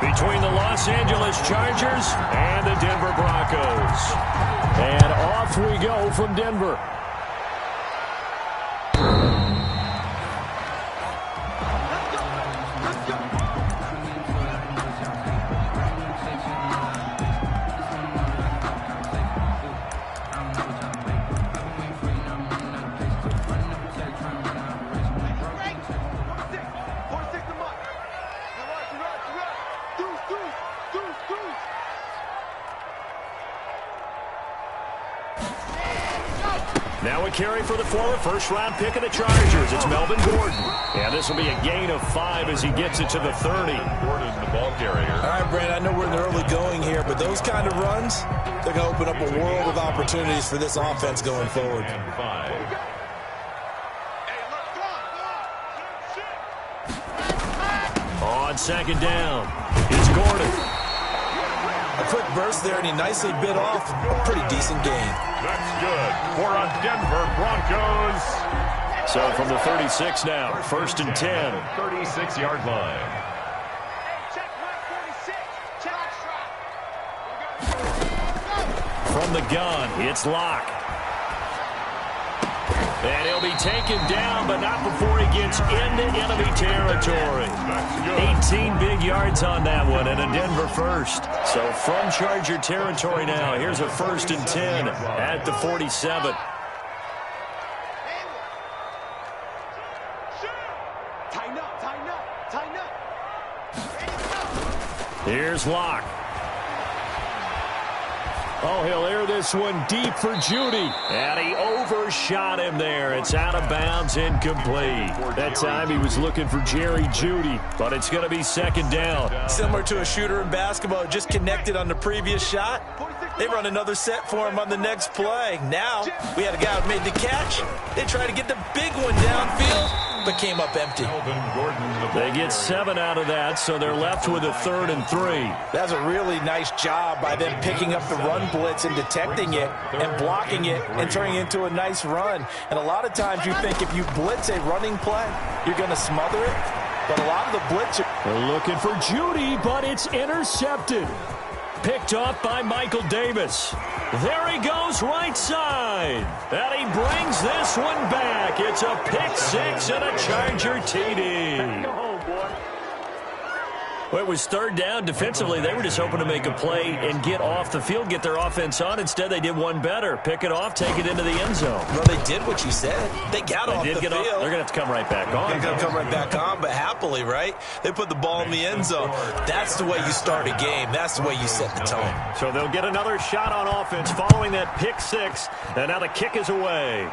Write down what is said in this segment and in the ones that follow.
between the Los Angeles Chargers and the Denver Broncos. And off we go from Denver. Now a carry for the former first-round pick of the Chargers. It's Melvin Gordon. And this will be a gain of 5 as he gets it to the 30. Gordon, the ball carrier. All right, Brandon, I know we're in the early going here, but those kind of runs, they're going to open up a world of opportunities for this offense going forward. And 5. On second down, it's Gordon. A quick burst there, and he nicely bit off a pretty decent gain. That's good for a Denver Broncos. So from the 36 now, 1st and 10. 36-yard line. From the gun, it's Locke. And he'll be taken down, but not before he gets into enemy territory. 18 big yards on that one, and a Denver first. So from Charger territory now, here's a 1st and 10 at the 47. Here's Locke. Oh, he'll air this one deep for Judy. And he overshot him there. It's out of bounds, incomplete. That time he was looking for Jerry Judy, but it's going to be 2nd down. Similar to a shooter in basketball, just connected on the previous shot. They run another set for him on the next play. Now, we had a guy who made the catch. They tried to get the big one downfield, but came up empty. They get 7 out of that, so they're left with a 3rd and 3. That's a really nice job by them picking up the run blitz and detecting it and blocking it and turning it into a nice run. And a lot of times you think if you blitz a running play, you're going to smother it. But a lot of the blitz... They're looking for Judy, but it's intercepted. Picked off by Michael Davis. There he goes right side. And he brings this one back. It's a pick 6 and a Charger TD. Go home, boy. Well, it was 3rd down. Defensively, they were just hoping to make a play and get off the field, get their offense on. Instead, they did one better. Pick it off, take it into the end zone. Well, they did what you said. They got off the field. They're going to have to come right back on. They're going to come right back on, but happily, right? They put the ball in the end zone. That's the way you start a game. That's the way you set the tone. So they'll get another shot on offense following that pick 6. And now the kick is away.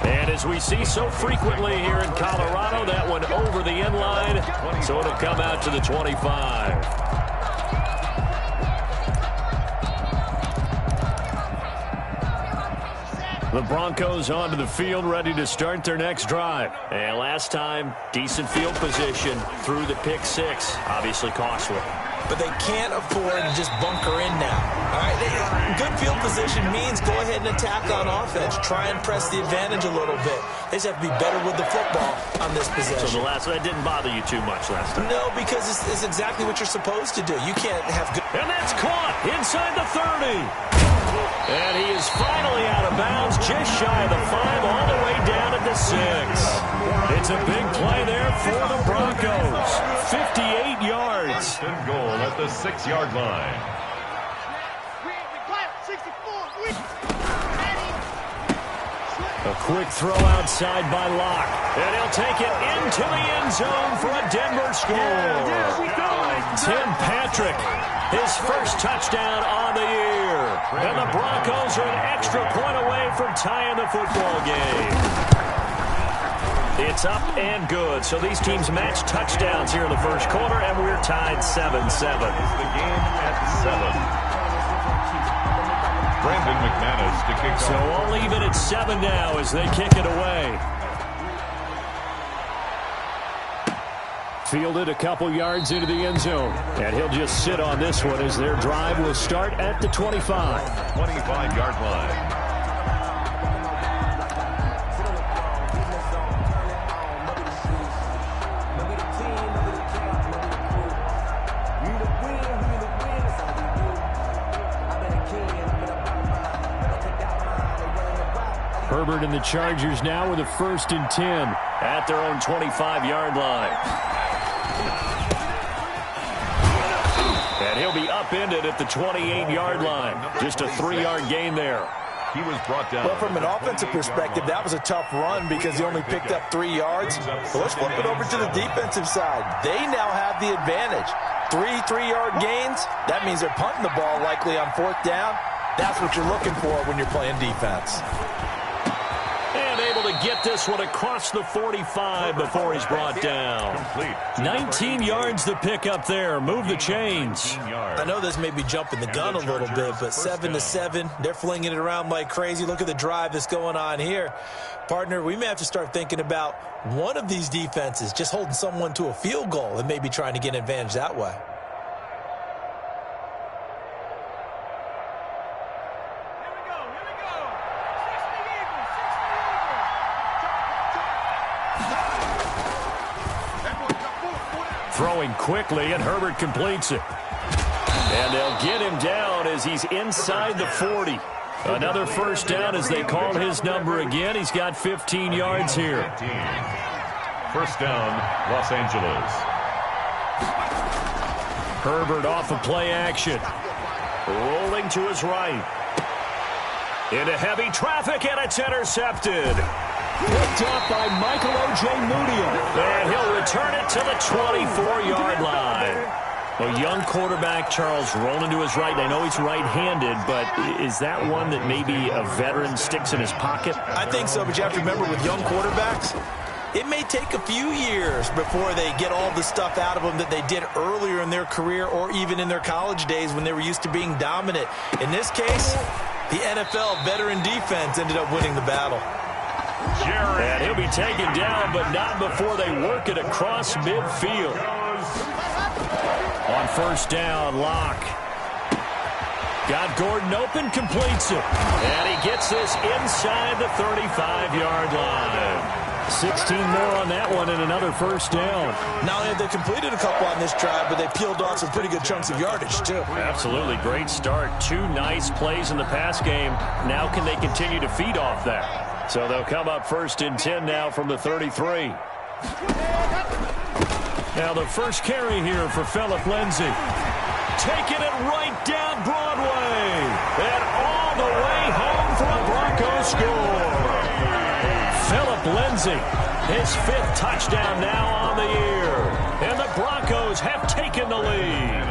And as we see so frequently here in Colorado, that one over the end line, so it'll come out to the 25. The Broncos onto the field, ready to start their next drive. And last time, decent field position through the pick 6, obviously costly. But they can't afford to just bunker in now. All right, good field position means go ahead and attack on offense. Try and press the advantage a little bit. They just have to be better with the football on this possession. So the last one didn't bother you too much last time? No, because it's exactly what you're supposed to do. You can't have good... And that's caught inside the 30. And he is finally out of bounds, just shy of the 5, all the way down at the 6. It's a big play there for the Broncos. 58 yards. First and goal at the 6-yard line. A quick throw outside by Locke. And he'll take it into the end zone for a Denver score. Tim Patrick, his first touchdown on the year. And the Broncos are an extra point away from tying the football game. It's up and good. So these teams match touchdowns here in the first quarter, and we're tied 7-7. The game at 7. Brandon McManus to kick off. So we'll leave it at 7 now as they kick it away. Fielded a couple yards into the end zone. And he'll just sit on this one as their drive will start at the 25. 25-yard line. Herbert and the Chargers now with a 1st and 10 at their own 25-yard line. And he'll be upended at the 28-yard line. Just a 3-yard gain there. He was brought down. Well, from an offensive perspective, that was a tough run because he only picked up 3 yards. But let's flip it over to the defensive side. They now have the advantage. 3-3-yard gains, that means they're punting the ball likely on 4th down. That's what you're looking for when you're playing defense. And able to get this one across the 45 before he's brought down. 19 yards to pick up there. Move the chains. I know this may be jumping the gun a little bit, but 7-7, they're flinging it around like crazy. Look at the drive that's going on here. Partner, we may have to start thinking about one of these defenses just holding someone to a field goal and maybe trying to get an advantage that way. Throwing quickly, and Herbert completes it. And they'll get him down as he's inside the 40. Another 1st down as they call his number again. He's got 15 yards here. 1st down, Los Angeles. Herbert off of play action. Rolling to his right. Into heavy traffic, and it's intercepted. Picked up by Michael Ojemudia. And he'll return it to the 24-yard line. A young quarterback, Charles, rolling to his right. I know he's right-handed, but is that one that maybe a veteran sticks in his pocket? I think so, but you have to remember with young quarterbacks, it may take a few years before they get all the stuff out of them that they did earlier in their career or even in their college days when they were used to being dominant. In this case, the NFL veteran defense ended up winning the battle. And he'll be taken down, but not before they work it across midfield. On 1st down, Locke. Got Gordon open, completes it. And he gets this inside the 35-yard line. 16 more on that one and another 1st down. Not only have they completed a couple on this drive, but they peeled off some pretty good chunks of yardage, too. Absolutely. Great start. 2 nice plays in the pass game. Now can they continue to feed off that? So they'll come up 1st and 10 now from the 33. Now the first carry here for Phillip Lindsay. Taking it right down Broadway. And all the way home for a Broncos score. Phillip Lindsay, his 5th touchdown now on the year. And the Broncos have taken the lead.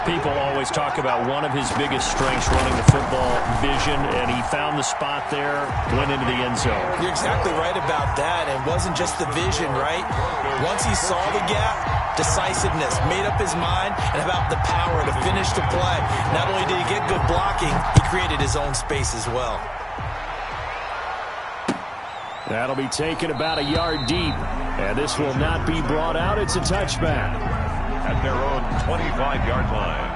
People always talk about one of his biggest strengths running the football, vision, and he found the spot there, went into the end zone. You're exactly right about that. It wasn't just the vision, right? Once he saw the gap, decisiveness, made up his mind, and about the power to finish the play. Not only did he get good blocking, he created his own space as well. That'll be taken about a yard deep, and this will not be brought out. It's a touchback. At their own 25-yard line.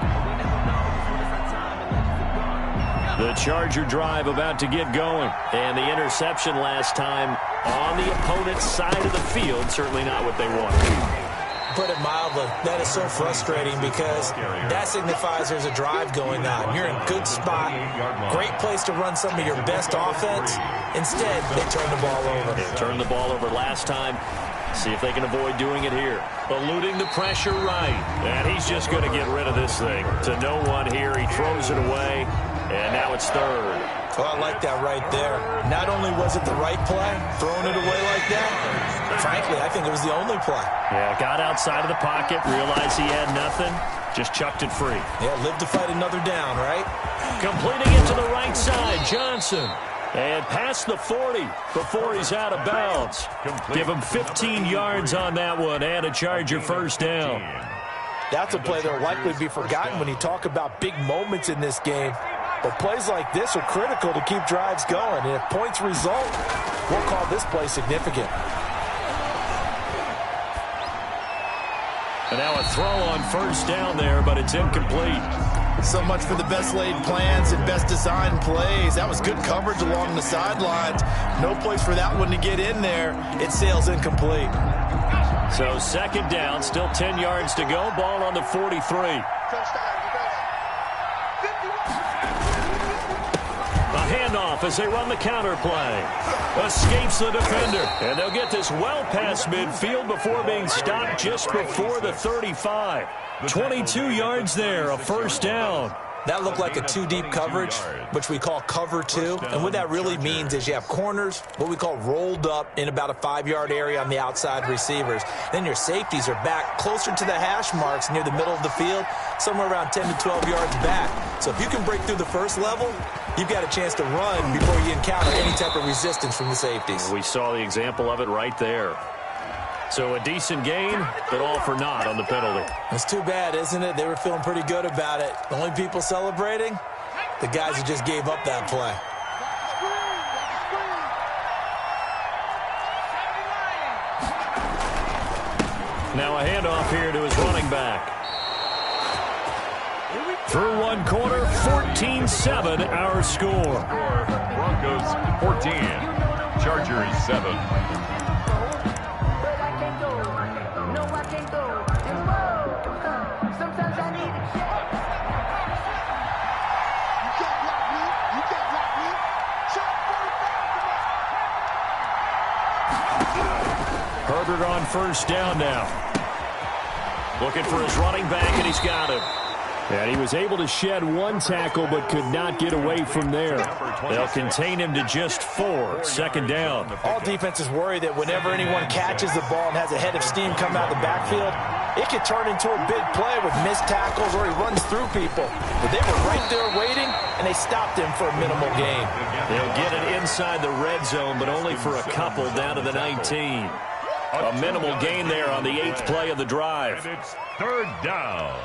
The Charger drive about to get going, and the interception last time on the opponent's side of the field, certainly not what they wanted. Put it mildly, that is so frustrating because that signifies there's a drive going on. You're in a good spot, great place to run some of your best offense. Instead, they turn the ball over. They turned the ball over last time. See if they can avoid doing it here. Eluding the pressure right. And he's just going to get rid of this thing. To no one here. He throws it away. And now it's 3rd. Oh, I like that right there. Not only was it the right play, throwing it away like that, frankly, I think it was the only play. Yeah, got outside of the pocket, realized he had nothing, just chucked it free. Yeah, live to fight another down, right? Completing it to the right side, Johnson. And past the 40 before he's out of bounds. Give him 15 yards on that one and a Charger 1st down. That's a play that will likely be forgotten when you talk about big moments in this game. But plays like this are critical to keep drives going. And if points result, we'll call this play significant. And now a throw on 1st down there, but it's incomplete. So much for the best laid plans and best designed plays. That was good coverage along the sidelines. No place for that one to get in there. It sails incomplete. So 2nd down, still 10 yards to go. Ball on the 43. handoff as they run the counter play. Escapes the defender. And they'll get this well past midfield before being stopped just before the 35. 22 yards there, a first down. That looked like a two-deep coverage, which we call cover two. And what that really means is you have corners, what we call rolled up in about a 5-yard area on the outside receivers. Then your safeties are back closer to the hash marks near the middle of the field, somewhere around 10 to 12 yards back. So if you can break through the first level, you've got a chance to run before you encounter any type of resistance from the safeties. We saw the example of it right there. So a decent gain, but all for naught on the penalty. It's too bad, isn't it? They were feeling pretty good about it. The only people celebrating, the guys who just gave up that play. Now a handoff here to his running back. Through one quarter, 14-7 our score. Broncos 14, Chargers 7. Herbert on first down now. Looking for his running back, and he's got him. And he was able to shed one tackle, but could not get away from there. They'll contain him to just 4. Second down. All defenses worry that whenever anyone catches the ball and has a head of steam come out of the backfield, it could turn into a big play with missed tackles or he runs through people. But they were right there waiting, and they stopped him for a minimal gain. They'll get it inside the red zone, but only for a couple down to the 19. A minimal gain there on the 8th play of the drive. And it's third down.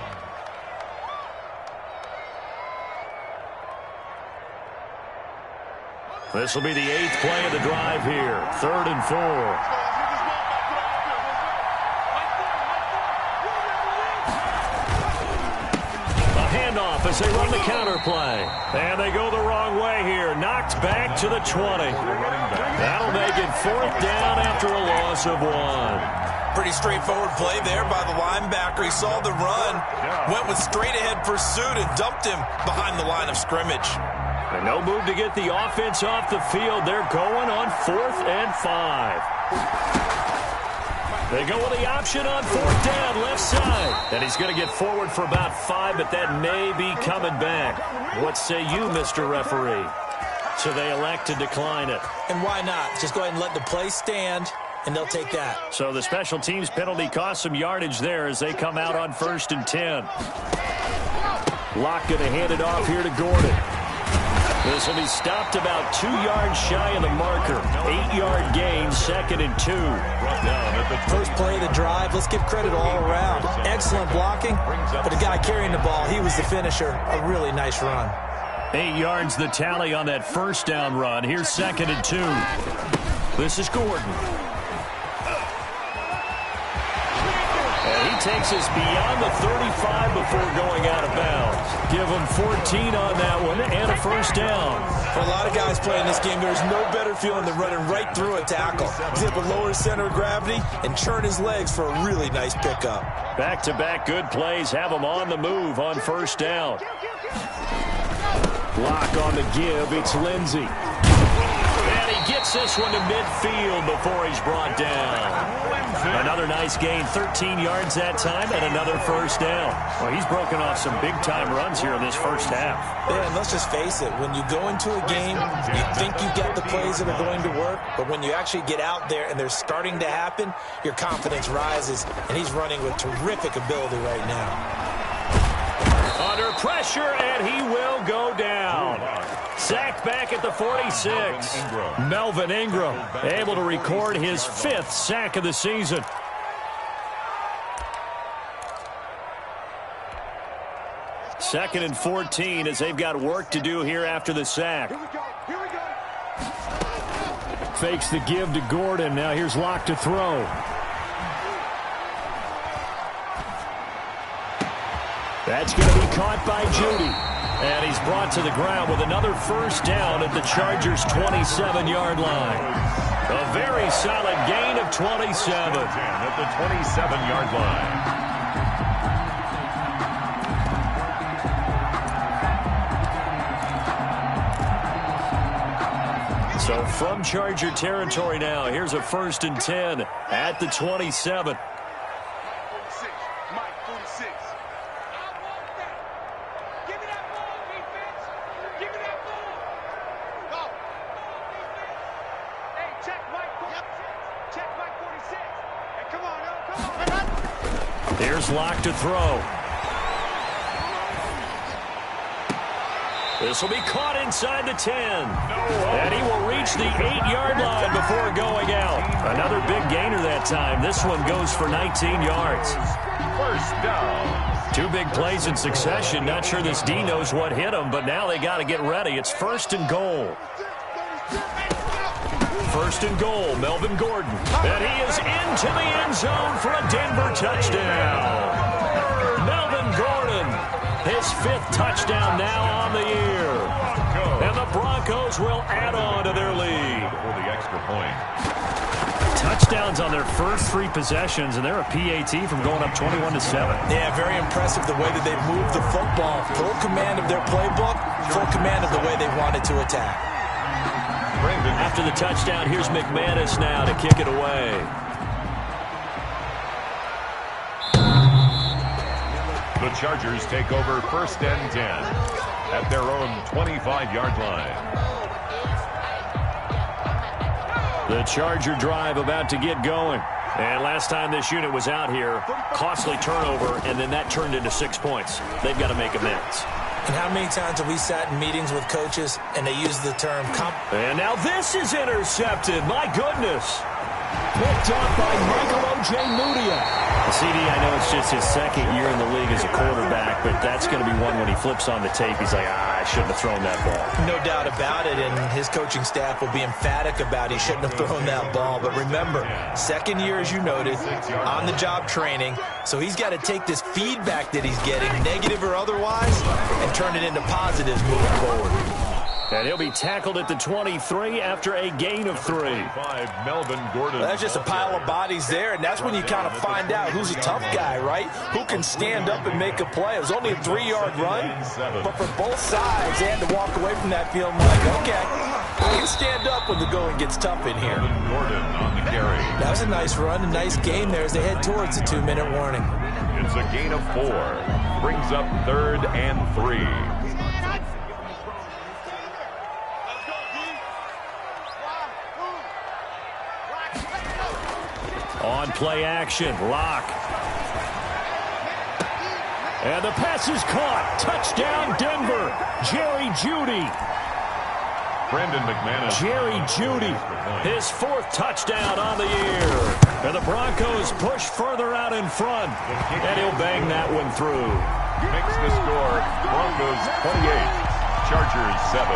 This will be the 8th play of the drive here. 3rd and 4. A handoff as they run the counter play. And they go the wrong way here. Knocked back to the 20. That'll make it 4th down after a loss of 1. Pretty straightforward play there by the linebacker. He saw the run, went with straight-ahead pursuit, and dumped him behind the line of scrimmage. And no move to get the offense off the field. They're going on 4th and 5. They go with the option on 4th down, left side. And he's going to get forward for about 5, but that may be coming back. What say you, Mr. Referee? So they elect to decline it. And why not? Just go ahead and let the play stand, and they'll take that. So the special teams penalty cost some yardage there as they come out on 1st and 10. Locke going to hand it off here to Gordon. This will be stopped about 2 yards shy of the marker. 8-yard gain, 2nd and 2. First play of the drive, let's give credit all around. Excellent blocking, but the guy carrying the ball, he was the finisher. A really nice run. 8 yards the tally on that first down run. Here's 2nd and 2. This is Gordon. And he takes us beyond the 35 before going out of bounds. Give him 14 on that one and a first down. For a lot of guys playing this game, there's no better feeling than running right through a tackle. He's able to lower his center of gravity and churn his legs for a really nice pickup. Back-to-back good plays have him on the move on first down. Lock on the give. It's Lindsey. And he gets this one to midfield before he's brought down. Another nice gain, 13 yards that time, and another first down. Well, he's broken off some big-time runs here in this first half. Yeah, and let's just face it. When you go into a game, you think you've got the plays that are going to work, but when you actually get out there and they're starting to happen, your confidence rises, and he's running with terrific ability right now. Under pressure, and he will go down. Sacked back at the 46. Melvin Ingram able to record his 5th sack of the season. Second and 14 as they've got work to do here after the sack. Fakes the give to Gordon. Now here's Locke to throw. That's going to be caught by Judy. And he's brought to the ground with another first down at the Chargers' 27-yard line. A very solid gain of 27. At the 27-yard line. So from Charger territory now, here's a 1st and 10 at the 27. Here's Locke to throw. This will be caught inside the 10. And he will reach the 8-yard line before going out. Another big gainer that time. This one goes for 19 yards. First down. 2 big plays in succession. Not sure this D knows what hit him, but now they got to get ready. It's 1st and goal. 1st and goal, Melvin Gordon. And he is into the end zone for a Denver touchdown. Melvin Gordon, his 5th touchdown now on the year. And the Broncos will add on to their lead. For the extra point. Touchdowns on their first 3 possessions, and they're a PAT from going up 21-7. Yeah, very impressive the way that they've moved the football. Full command of their playbook, full command of the way they wanted to attack. After the touchdown, here's McManus now to kick it away. The Chargers take over 1st and 10 at their own 25-yard line. The Charger drive about to get going. And last time this unit was out here, costly turnover, and then that turned into 6 points. They've got to make amends. And how many times have we sat in meetings with coaches and they use the term And now this is intercepted. My goodness. Picked up by Michael O.J. Mudia. CD, I know it's just his 2nd year in the league as a quarterback, but that's going to be one when he flips on the tape. He's like, I shouldn't have thrown that ball. No doubt about it, and his coaching staff will be emphatic about he shouldn't have thrown that ball. But remember, 2nd year, as you noted, on-the-job training, so he's got to take this feedback that he's getting, negative or otherwise, and turn it into positives moving forward. And he'll be tackled at the 23 after a gain of 3. Melvin Gordon. That's just a pile of bodies there, and that's when you kind of find out who's a tough guy, right? Who can stand up and make a play. It was only a 3-yard run, but for both sides, they had to walk away from that field like, okay, I can stand up when the going gets tough in here. Gordon on the carry. That was a nice run, a nice game there as they head towards the 2-minute warning. It's a gain of 4. Brings up 3rd and 3. On play action, Locke. And the pass is caught. Touchdown, Denver. Jerry Jeudy. Brandon McManus. Jerry Jeudy, his 4th touchdown on the year. And the Broncos push further out in front. And he'll bang that one through. Makes the score Broncos 28, Chargers 7.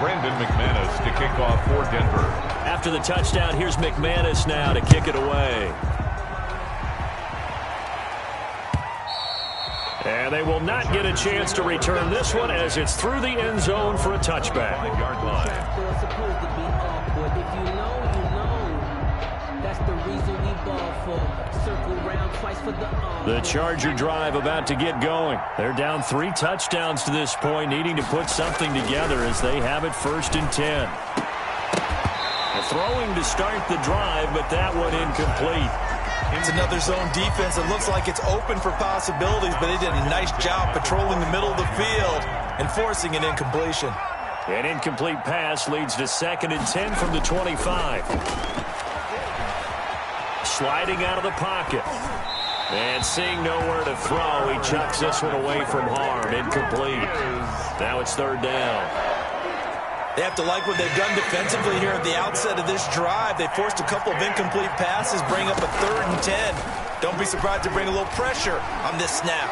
Brandon McManus to kick off for Denver. After the touchdown, here's McManus now to kick it away. And they will not get a chance to return this one as it's through the end zone for a touchback. Yard line. The Charger drive about to get going. They're down 3 touchdowns to this point, needing to put something together as they have it 1st and 10. Throwing to start the drive, but that one incomplete. It's another zone defense. It looks like it's open for possibilities, but they did a nice job patrolling the middle of the field and forcing an incompletion. An incomplete pass leads to 2nd and 10 from the 25. Sliding out of the pocket. And seeing nowhere to throw, he chucks this one away from harm. Incomplete. Now it's 3rd down. They have to like what they've done defensively here at the outset of this drive. They forced a couple of incomplete passes, bring up a 3rd and 10. Don't be surprised to bring a little pressure on this snap.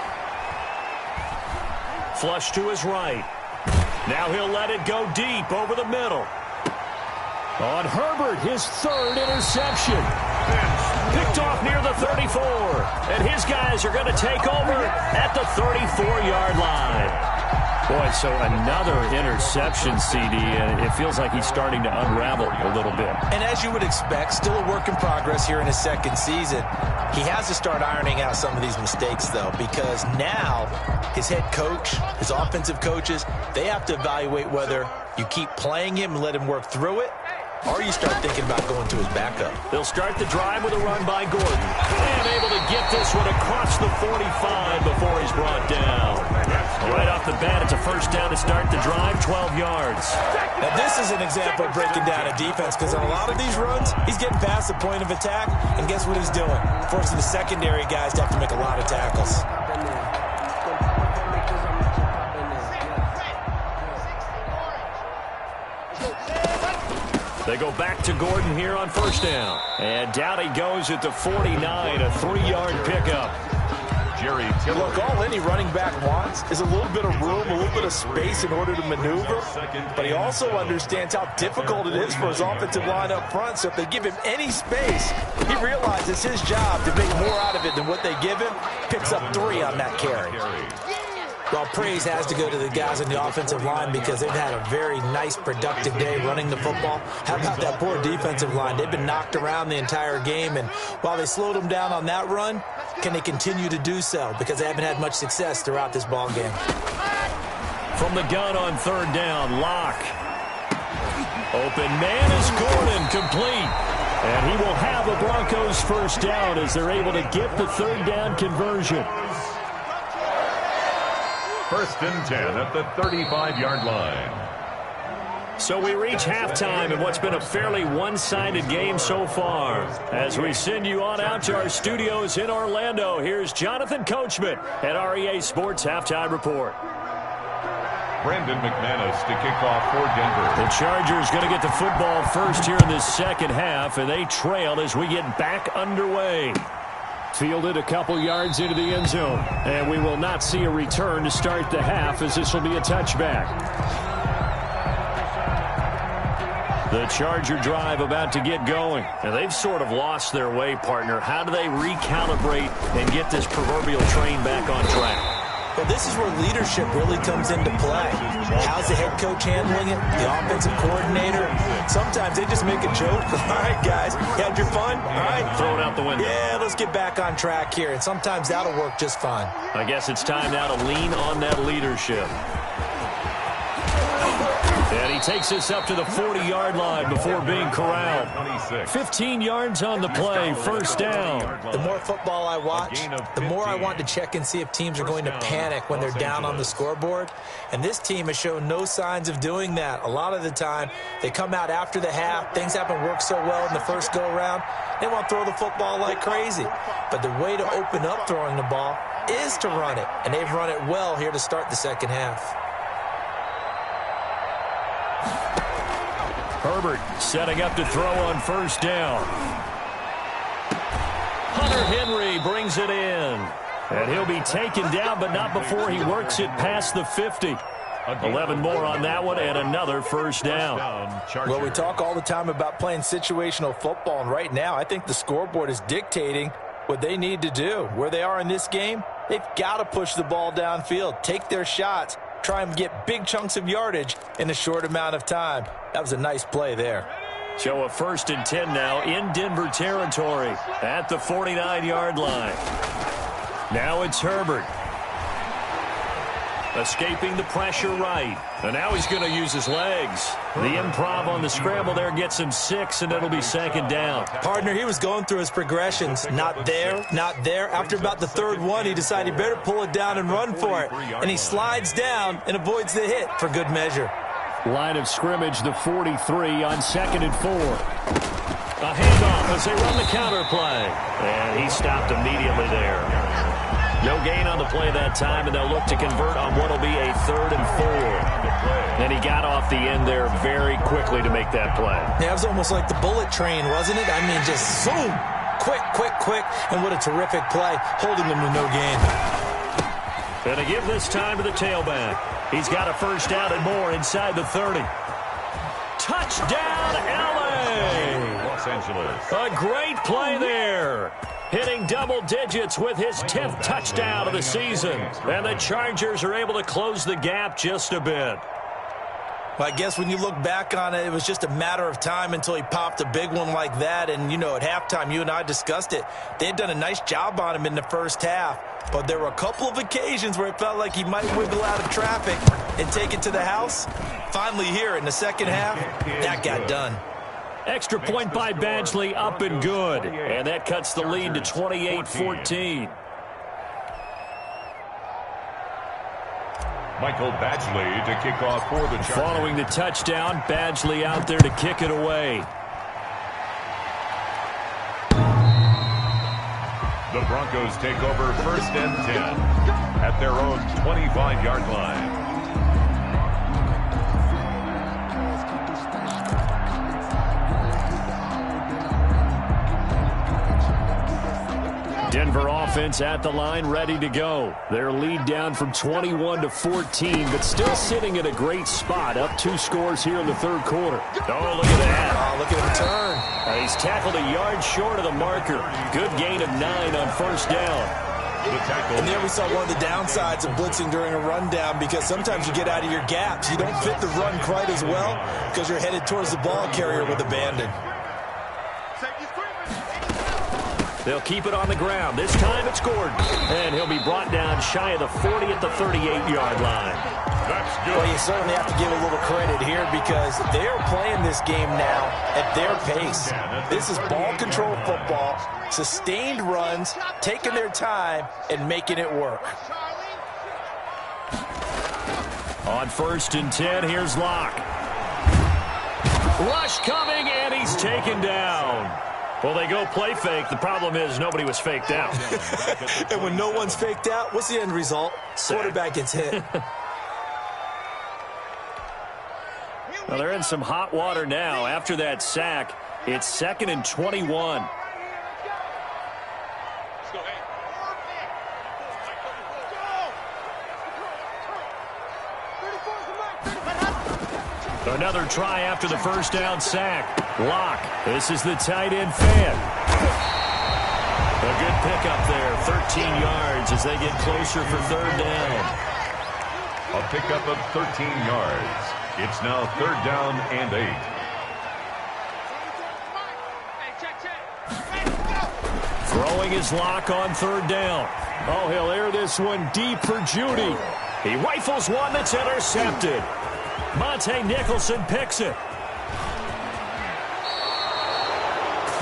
Flush to his right. Now he'll let it go deep over the middle. On Herbert, his 3rd interception. Picked off near the 34. And his guys are going to take over at the 34-yard line. Boy, so another interception, CD, and it feels like he's starting to unravel a little bit. And as you would expect, still a work in progress here in his second season. He has to start ironing out some of these mistakes, though, because now his head coach, his offensive coaches, they have to evaluate whether you keep playing him and let him work through it, or you start thinking about going to his backup. They'll start the drive with a run by Gordon. And able to get this one across the 45 before he's brought down. Right off the bat, it's a first down to start the drive, 12 yards. Now, this is an example of breaking down a defense, because on a lot of these runs, he's getting past the point of attack, and guess what he's doing? Forcing the secondary guys to have to make a lot of tackles. They go back to Gordon here on first down. And down he goes at the 49, a 3-yard pickup. Look, all any running back wants is a little bit of room, a little bit of space in order to maneuver. But he also understands how difficult it is for his offensive line up front. So if they give him any space, he realizes his job to make more out of it than what they give him. Picks up 3 on that carry. Well, praise has to go to the guys on the offensive line because they've had a very nice, productive day running the football. How about that poor defensive line? They've been knocked around the entire game, and while they slowed them down on that run, can they continue to do so? Because they haven't had much success throughout this ball game. From the gun on third down, Locke. Open man is Gordon, complete. And he will have the Broncos first down as they're able to get the third down conversion. First and 10 at the 35-yard line. So we reach halftime in what's been a fairly one-sided game so far. As we send you on out to our studios in Orlando, here's Jonathan Coachman at REA Sports Halftime Report. Brandon McManus to kick off for Denver. The Chargers going to get the football first here in this second half, and they trail as we get back underway. Fielded a couple yards into the end zone, and we will not see a return to start the half as this will be a touchback. The Charger drive about to get going. And they've sort of lost their way, partner. How do they recalibrate and get this proverbial train back on track? Well, this is where leadership really comes into play. How's the head coach handling it? The offensive coordinator? Sometimes they just make a joke. All right, guys, you had your fun? All right. Throw it out the window. Yeah, let's get back on track here. And sometimes that'll work just fine. I guess it's time now to lean on that leadership. And he takes us up to the 40-yard line before being corralled. 15 yards on the play, first down. The more football I watch, the more I want to check and see if teams are going to panic when they're down on the scoreboard. And this team has shown no signs of doing that. A lot of the time, they come out after the half. Things haven't worked so well in the first go-around. They want to throw the football like crazy. But the way to open up throwing the ball is to run it. And they've run it well here to start the second half. Herbert setting up to throw on first down. Hunter Henry brings it in. And he'll be taken down, but not before he works it past the 50. 11 more on that one, and another first down. Well, we talk all the time about playing situational football, and right now I think the scoreboard is dictating what they need to do. Where they are in this game, they've got to push the ball downfield, take their shots, try and get big chunks of yardage in a short amount of time. That was a nice play there. So a first and 10 now in Denver territory at the 49-yard line. Now it's Herbert. Escaping the pressure right. And now he's going to use his legs. The improv on the scramble there gets him 6, and it'll be second down. Partner, he was going through his progressions. Not there, not there. After about the third one, he decided he better pull it down and run for it. And he slides down and avoids the hit for good measure. Line of scrimmage, the 43 on 2nd and 4. A handoff as they run the counter play. And he stopped immediately there. No gain on the play that time, and they'll look to convert on what will be a 3rd and 4. And he got off the end there very quickly to make that play. Yeah, it was almost like the bullet train, wasn't it? I mean, just zoom, quick, quick, quick. And what a terrific play, holding them to no gain. And to give this time to the tailback. He's got a first down and more inside the 30. Touchdown, L.A. Los Angeles. A great play there. hitting double digits with his 10th touchdown of the season. And the Chargers are able to close the gap just a bit. Well, I guess when you look back on it, it was just a matter of time until he popped a big one like that. And, you know, at halftime, you and I discussed it. They had done a nice job on him in the first half. But there were a couple of occasions where it felt like he might wiggle out of traffic and take it to the house. Finally here in the second half, that got done. Extra point by Badgley, up and good. And that cuts the lead to 28-14. Michael Badgley to kick off for the Chargers. Following the touchdown, Badgley out there to kick it away. The Broncos take over 1st and 10 at their own 25-yard line. Denver offense at the line, ready to go. Their lead down from 21 to 14, but still sitting at a great spot. Up 2 scores here in the third quarter. Oh, look at that. Oh, look at him turn. He's tackled a yard short of the marker. Good gain of 9 on first down. And there we saw one of the downsides of blitzing during a rundown, because sometimes you get out of your gaps. You don't fit the run quite as well because you're headed towards the ball carrier with abandon. They'll keep it on the ground. This time it's Gordon. And he'll be brought down shy of the 40 at the 38-yard line. That's good. Well, you certainly have to give a little credit here because they're playing this game now at their pace. This is ball control football, sustained runs, taking their time, and making it work. On 1st and 10, here's Locke. Rush coming, and he's taken down. Well, they go play fake. The problem is nobody was faked out. And when no one's faked out, what's the end result? Quarterback gets hit. Well, they're in some hot water now. After that sack, it's 2nd and 21. Another try after the first down sack. Locke, this is the tight end fan. A good pickup there, 13 yards as they get closer for 3rd down. A pickup of 13 yards. It's now 3rd down and 8. Throwing his Locke on 3rd down. Oh, he'll air this one deep for Judy. He rifles one that's intercepted. Monte Nicholson picks it.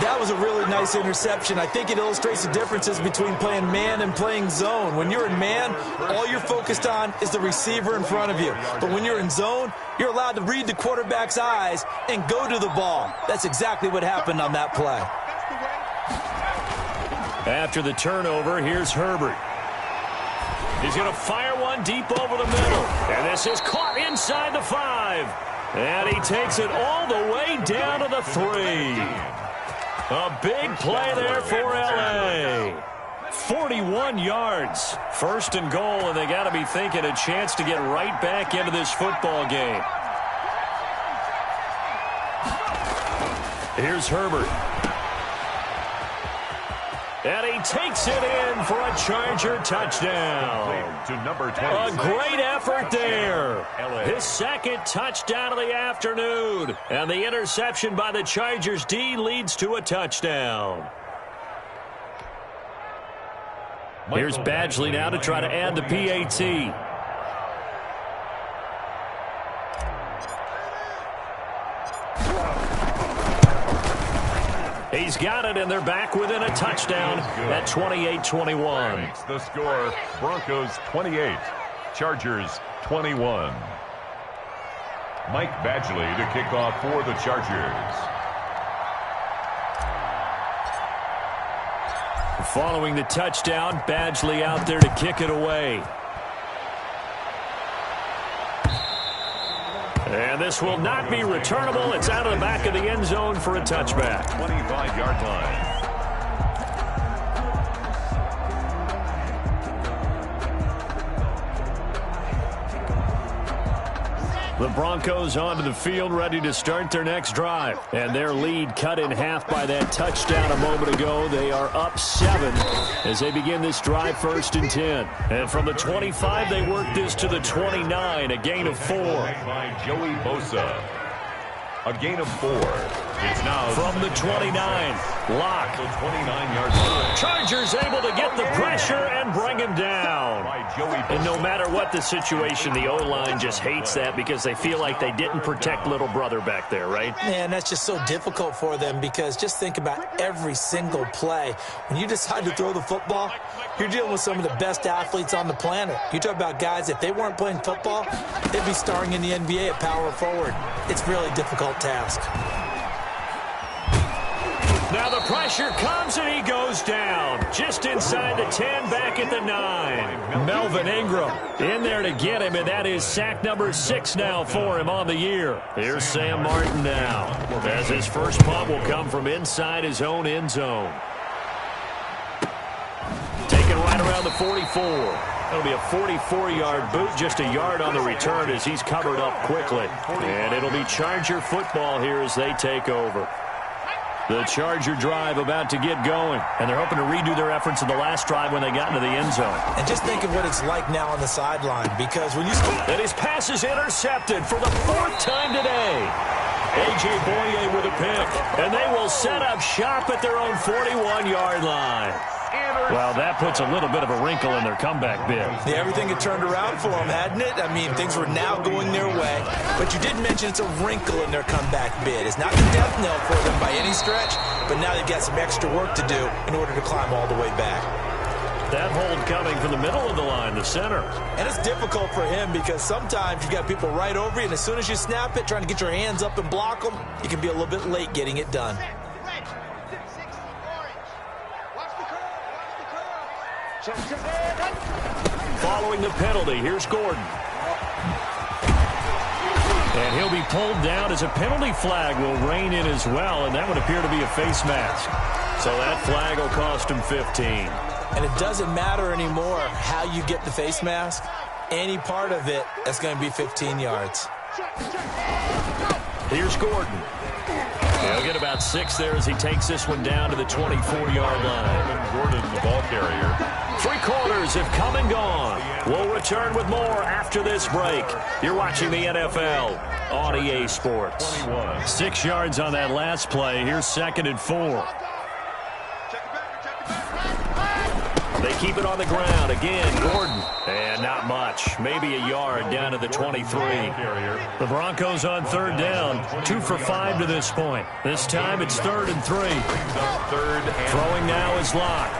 That was a really nice interception. I think it illustrates the differences between playing man and playing zone. When you're in man, all you're focused on is the receiver in front of you. But when you're in zone, you're allowed to read the quarterback's eyes and go to the ball. That's exactly what happened on that play. After the turnover, here's Herbert. He's going to fire one deep over the middle. And this is caught inside the 5. And he takes it all the way down to the 3. A big play there for L.A. 41 yards. 1st and goal, and they got to be thinking a chance to get right back into this football game. Here's Herbert. And he takes it in for a Charger touchdown. To number 20. A great effort there. His 2nd touchdown of the afternoon. And the interception by the Chargers D leads to a touchdown. Here's Badgley now to try to add the PAT. He's got it, and they're back within a touchdown at 28-21. The score, Broncos 28, Chargers 21. Mike Badgley to kick off for the Chargers. Following the touchdown, Badgley out there to kick it away. And this will not be returnable. It's out of the back of the end zone for a touchback. 25-yard line. The Broncos onto the field, ready to start their next drive. And their lead cut in half by that touchdown a moment ago. They are up 7 as they begin this drive, 1st and 10. And from the 25, they work this to the 29, a gain of 4. By Joey Bosa. A gain of 4. It's now from the 29. Lock. The 29-yard line. Chargers able to get the pressure and bring him down. And no matter what the situation, the O-line just hates that because they feel like they didn't protect little brother back there, right? Man, that's just so difficult for them because just think about every single play. When you decide to throw the football, you're dealing with some of the best athletes on the planet. You talk about guys, if they weren't playing football, they'd be starring in the NBA at power forward. It's a really difficult task. Now the pressure comes and he goes down. Just inside the 10, back at the 9. Melvin Ingram in there to get him, and that is sack number 6 now for him on the year. Here's Sam Martin now, as his first punt will come from inside his own end zone. Taken right around the 44. That'll be a 44-yard boot, just a yard on the return as he's covered up quickly. And it'll be Charger football here as they take over. The Charger drive about to get going, and they're hoping to redo their efforts in the last drive when they got into the end zone. And just think of what it's like now on the sideline, because when you... And his pass is intercepted for the 4th time today. A.J. Boye with a pick, and they will set up shop at their own 41-yard line. Well, that puts a little bit of a wrinkle in their comeback bid. Yeah, everything had turned around for them, hadn't it? I mean, things were now going their way. But you did mention it's a wrinkle in their comeback bid. It's not the death knell for them by any stretch, but now they've got some extra work to do in order to climb all the way back. That hold coming from the middle of the line, the center. And it's difficult for him because sometimes you've got people right over you, and as soon as you snap it, trying to get your hands up and block them, you can be a little bit late getting it done. Following the penalty, here's Gordon. And he'll be pulled down as a penalty flag will rein in as well, and that would appear to be a face mask. So that flag will cost him 15. And it doesn't matter anymore how you get the face mask. Any part of it, that's going to be 15 yards. Here's Gordon. He'll get about 6 there as he takes this one down to the 24-yard line. Gordon, the ball carrier. 3 quarters have come and gone. We'll return with more after this break. You're watching the NFL on EA Sports. 6 yards on that last play. Here's 2nd and 4. They keep it on the ground. Again, Gordon. And not much. Maybe a yard down to the 23. The Broncos on 3rd down. 2 for 5 to this point. This time it's 3rd and 3. Throwing now is Lock.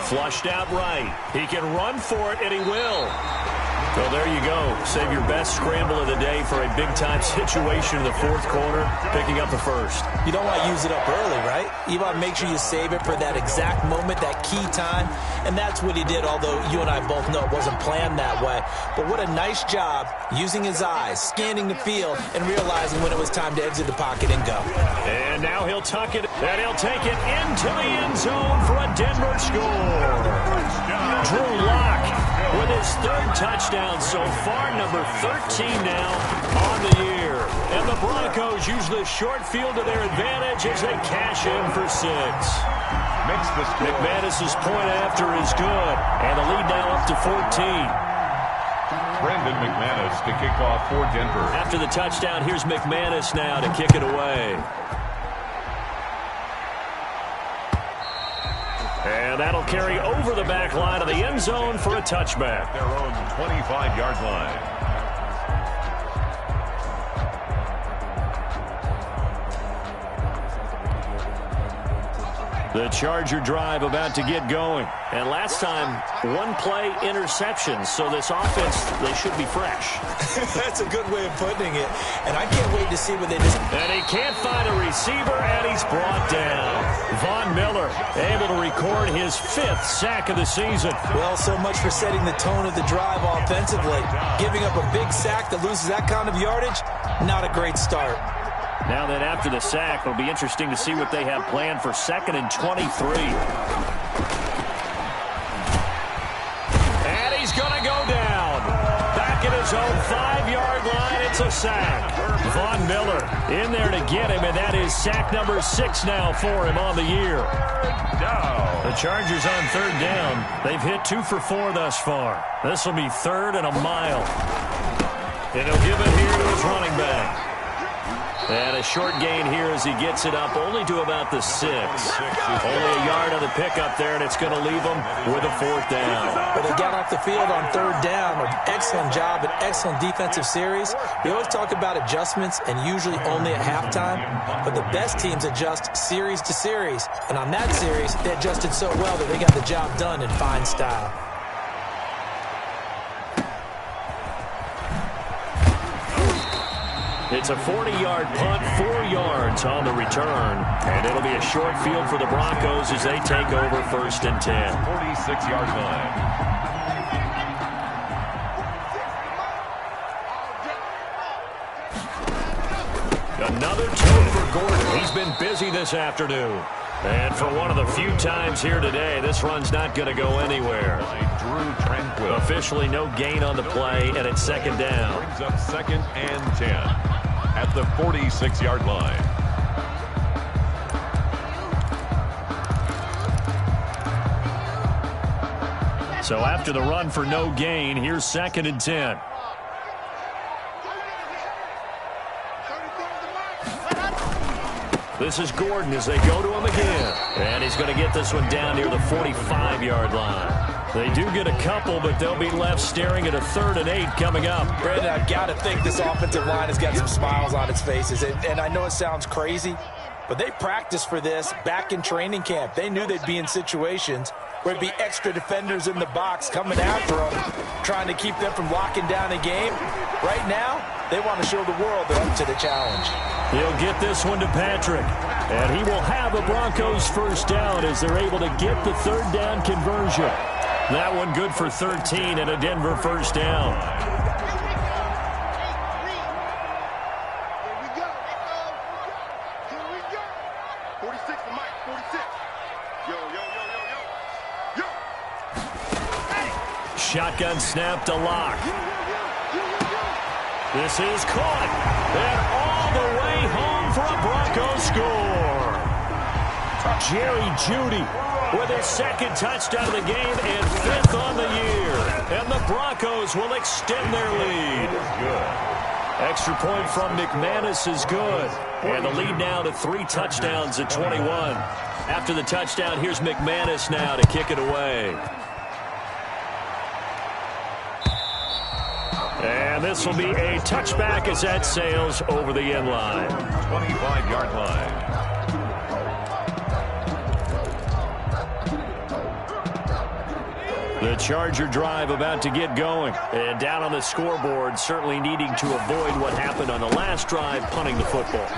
Flushed out right. He can run for it, and he will. Well, there you go. Save your best scramble of the day for a big-time situation in the 4th quarter, picking up the 1st. You don't want to use it up early, right? You want to make sure you save it for that exact moment, that key time, and that's what he did, although you and I both know it wasn't planned that way. But what a nice job using his eyes, scanning the field, and realizing when it was time to exit the pocket and go. And now he'll tuck it, and he'll take it into the end zone for a Denver score. Drew Lock with his 3rd touchdown so far, number 13 now on the year. And the Broncos use the short field to their advantage as they cash in for 6. McManus's point after is good, and the lead now up to 14. Brandon McManus to kick off for Denver. After the touchdown, here's McManus now to kick it away. And that'll carry over the back line of the end zone for a touchback. Their own 25-yard line. The Charger drive about to get going. And last time, 1-play interception. So this offense, they should be fresh. That's a good way of putting it. And I can't wait to see what they do. And he can't find a receiver, and he's brought down. Von Miller able to record his 5th sack of the season. Well, so much for setting the tone of the drive offensively. Giving up a big sack that loses that kind of yardage, not a great start. Now that after the sack, it'll be interesting to see what they have planned for 2nd and 23. And he's going to go down. Back at his his own 5-yard line. It's a sack. Von Miller in there to get him, and that is sack number 6 now for him on the year. The Chargers on 3rd down. They've hit 2 for 4 thus far. This will be 3rd and a mile. And he'll give it here to his running back. And a short gain here as he gets it up only to about the 6. Only a yard on the pickup there, and it's going to leave him with a 4th down. But they got off the field on 3rd down. An excellent job, an excellent defensive series. We always talk about adjustments and usually only at halftime. But the best teams adjust series to series. And on that series, they adjusted so well that they got the job done in fine style. It's a 40-yard punt, 4 yards on the return. And it'll be a short field for the Broncos as they take over 1st and 10. 46-yard line. Another toe for Gordon. He's been busy this afternoon. And for one of the few times here today, this run's not going to go anywhere. Officially no gain on the play, and it's 2nd down. Brings up 2nd and 10 at the 46-yard line. So after the run for no gain, here's 2nd and 10. This is Gordon as they go to him again. And he's going to get this one down near the 45-yard line. They do get a couple, but they'll be left staring at a 3rd and 8 coming up. Brandon, I've got to think this offensive line has got some smiles on its faces. And I know it sounds crazy, but they practiced for this back in training camp. They knew they'd be in situations where it'd be extra defenders in the box coming after them, trying to keep them from locking down a game. Right now, they want to show the world they're up to the challenge. He'll get this one to Patrick. And he will have a Broncos 1st down as they're able to get the 3rd down conversion. That one good for 13 and a Denver 1st down. Here we go. 46 to Mike, 46. Yo. Shotgun snap to Lock. This is caught. And all the way home for a Broncos score. Jerry Jeudy with his 2nd touchdown of the game and 5th on the year. And the Broncos will extend their lead. Extra point from McManus is good. And the lead now to 3 touchdowns at 21. After the touchdown, here's McManus now to kick it away. And this will be a touchback as that sails over the end line. 25-yard line. The Charger drive about to get going. And down on the scoreboard, certainly needing to avoid what happened on the last drive, punting the football.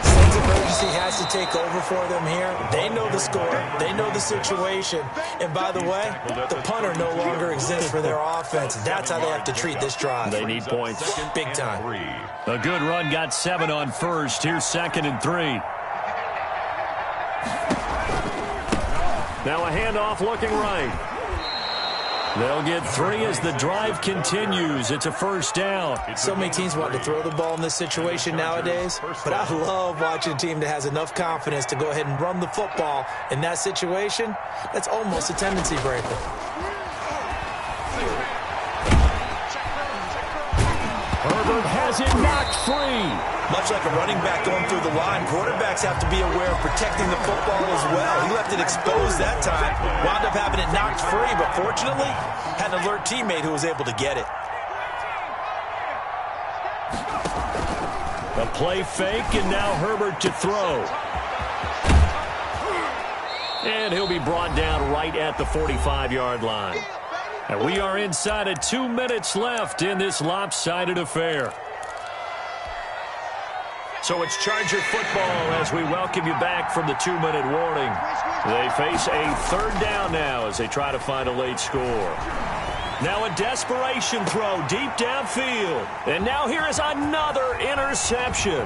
Sense of urgency has to take over for them here. They know the score. They know the situation. And by the way, the punter no longer exists for their offense. That's how they have to treat this drive. They need points. Big time. A good run got 7 on 1st. Here's 2nd and 3. Now a handoff looking right. They'll get 3 as the drive continues. It's a 1st down. So many teams want to throw the ball in this situation nowadays, but I love watching a team that has enough confidence to go ahead and run the football in that situation. That's almost a tendency breaker. Herbert has it knocked free. Much like a running back going through the line, quarterbacks have to be aware of protecting the football as well. He left it exposed that time, wound up having it knocked free, but fortunately, had an alert teammate who was able to get it. A play fake, and now Herbert to throw. And he'll be brought down right at the 45-yard line. And we are inside of 2 minutes left in this lopsided affair. So it's Charger football as we welcome you back from the 2-minute warning. They face a 3rd down now as they try to find a late score. Now a desperation throw deep downfield. And now here is another interception.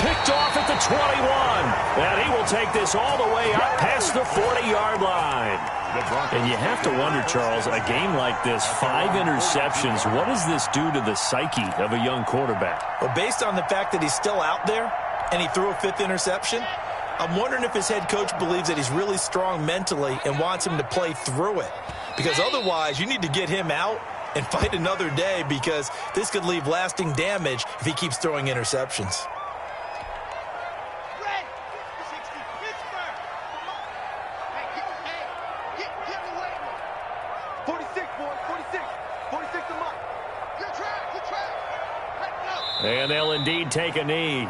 Picked off at the 21. And he will take this all the way up past the 40-yard line. And you have to wonder, Charles, a game like this, 5 interceptions, what does this do to the psyche of a young quarterback? Well, based on the fact that he's still out there and he threw a 5th interception, I'm wondering if his head coach believes that he's really strong mentally and wants him to play through it. Because otherwise, you need to get him out and fight another day, because this could leave lasting damage if he keeps throwing interceptions. 46, boys, 46. 46 to Mike. Good track, good track. And they'll indeed take a knee.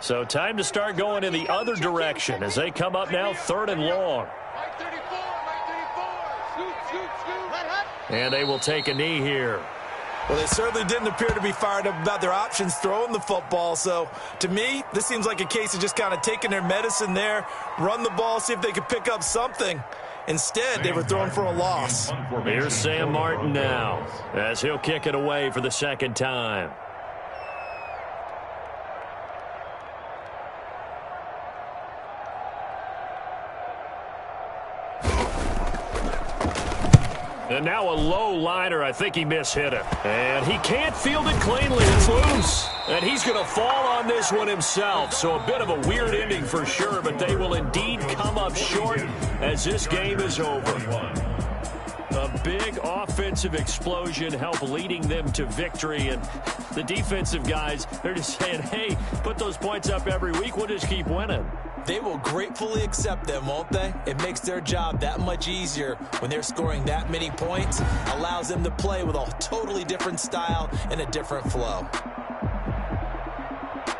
So time to start going in the other direction as they come up now 3rd and long. Mike 34, Mike 34. Shoot. And they will take a knee here. Well, they certainly didn't appear to be fired up about their options throwing the football. So, to me, this seems like a case of just kind of taking their medicine there, run the ball, see if they could pick up something. Instead, they were throwing for a loss. Here's Sam Martin now as he'll kick it away for the 2nd time. And now a low liner. I think he mishit it. And he can't field it cleanly. It's loose. And he's going to fall on this one himself. So a bit of a weird ending for sure, but they will indeed come up short as this game is over. A big offensive explosion helped leading them to victory. And the defensive guys, they're just saying, hey, put those points up every week. We'll just keep winning. They will gratefully accept them, won't they? It makes their job that much easier when they're scoring that many points. Allows them to play with a totally different style and a different flow.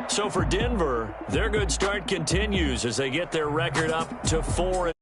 So for Denver, their good start continues as they get their record up to 4.